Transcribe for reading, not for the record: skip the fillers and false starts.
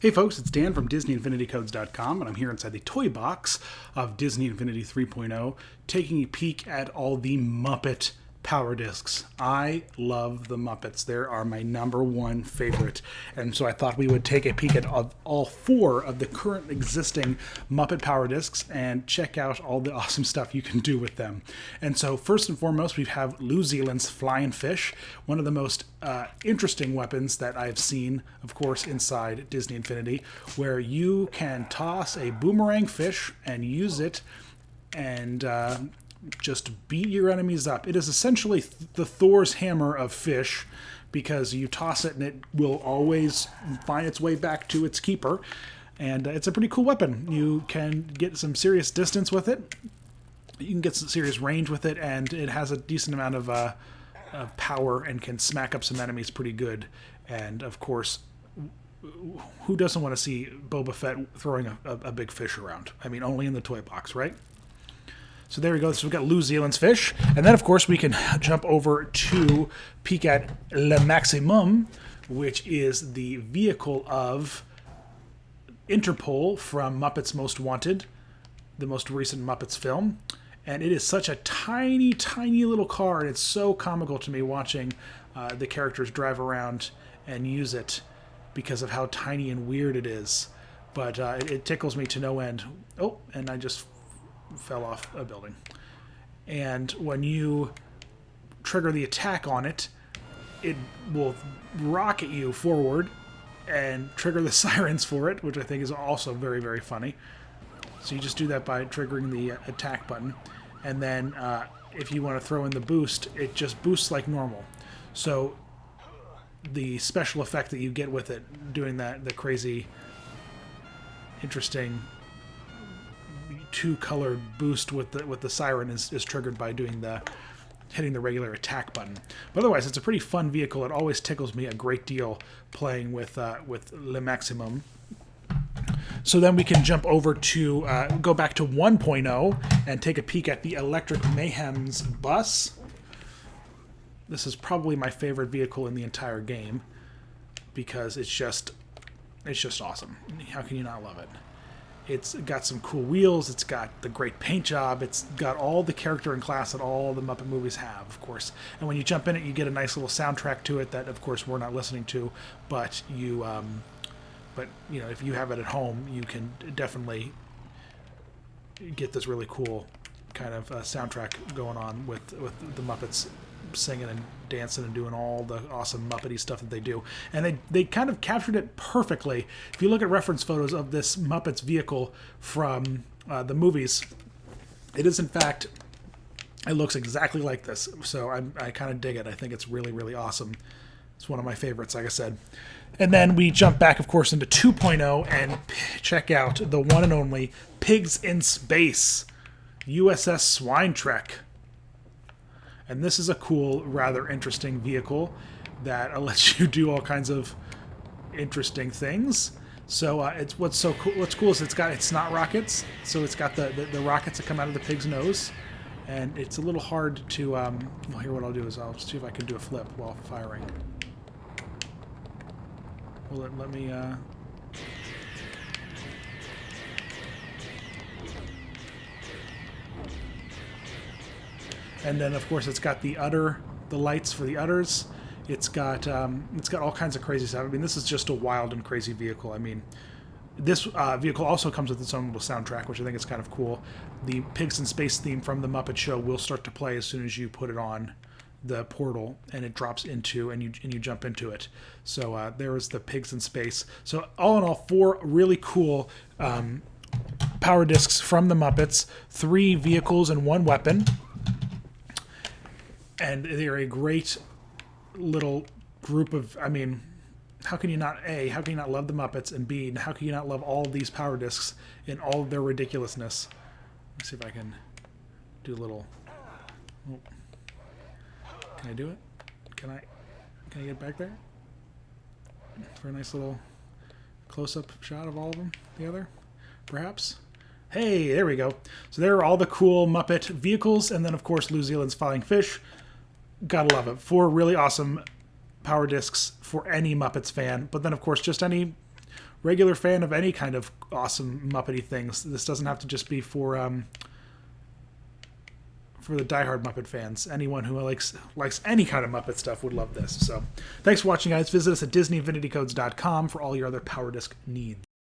Hey folks, it's Dan from DisneyInfinityCodes.com, and I'm here inside the toy box of Disney Infinity 3.0, taking a peek at all the Muppet Power Discs. I love the Muppets. They are my number one favorite, and so I thought we would take a peek at all four of the current existing Muppet Power Discs and check out all the awesome stuff you can do with them. And so first and foremost, we have New Zealand's Flying Fish, one of the most interesting weapons that I've seen, of course, inside Disney Infinity, where you can toss a boomerang fish and use it and just beat your enemies up. It is essentially the Thor's hammer of fish, because you toss it and it will always find its way back to its keeper. And it's a pretty cool weapon. You can get some serious distance with it. You can get some serious range with it, and it has a decent amount of power and can smack up some enemies pretty good. And of course, who doesn't want to see Boba Fett throwing a big fish around? I mean, only in the toy box, right? So there we go. So we've got New Zealand's fish. And then, of course, we can jump over to peek at Le Maximum, which is the vehicle of Interpol from Muppets Most Wanted, the most recent Muppets film. And it is such a tiny, tiny little car, and it's so comical to me watching the characters drive around and use it because of how tiny and weird it is. But it tickles me to no end. Oh, and I just fell off a building. And when you trigger the attack on it, it will rocket you forward and trigger the sirens for it, which I think is also very, very funny. So you just do that by triggering the attack button. And then if you want to throw in the boost, it just boosts like normal. So the special effect that you get with it, doing that, the crazy, interesting two-colored boost with the siren is triggered by hitting the regular attack button. But otherwise, it's a pretty fun vehicle. It always tickles me a great deal playing with Le Maximum. So then we can jump over to go back to 1.0 and take a peek at the Electric Mayhem's bus. This is probably my favorite vehicle in the entire game because it's just awesome. How can you not love it? It's got some cool wheels, it's got the great paint job, it's got all the character and class that all the Muppet movies have, of course. And when you jump in it, you get a nice little soundtrack to it that, of course, we're not listening to, but if you have it at home, you can definitely get this really cool kind of soundtrack going on with the Muppets singing and dancing and doing all the awesome Muppety stuff that they do. And they kind of captured it perfectly. If you look at reference photos of this Muppets vehicle from the movies, it is in fact, it looks exactly like this. So I kind of dig it. I think it's really, really awesome. It's one of my favorites, like I said. And then we jump back, of course, into 2.0 and check out the one and only Pigs in Space, U.S.S. Swinetrek. And this is a cool, rather interesting vehicle that lets you do all kinds of interesting things. So what's cool is it's not rockets, so it's got the rockets that come out of the pig's nose, and it's a little hard to. Well, here what I'll do is I'll see if I can do a flip while firing. Well, let me. And then, of course, it's got the lights for the udders. It's got all kinds of crazy stuff. I mean, this is just a wild and crazy vehicle. I mean, this vehicle also comes with its own little soundtrack, which I think is kind of cool. The Pigs in Space theme from the Muppet Show will start to play as soon as you put it on the portal, and it drops into, and you jump into it. So there is the Pigs in Space. So all in all, four really cool power discs from the Muppets, 3 vehicles and 1 weapon. And they're a great little group of, I mean, how can you not love the Muppets, and B, how can you not love all these power discs in all of their ridiculousness? Let's see if I can do a little, oh. Can I do it? Can I get back there? For a nice little close-up shot of all of them together, perhaps? Hey, there we go. So there are all the cool Muppet vehicles, and then, of course, New Zealand's Flying Fish. Gotta love it. 4 really awesome power discs for any Muppets fan, but then, of course, just any regular fan of any kind of awesome Muppety things. This doesn't have to just be for the diehard Muppet fans. Anyone who likes any kind of Muppet stuff would love this. So thanks for watching, guys. Visit us at DisneyInfinityCodes.com for all your other Power Disc needs.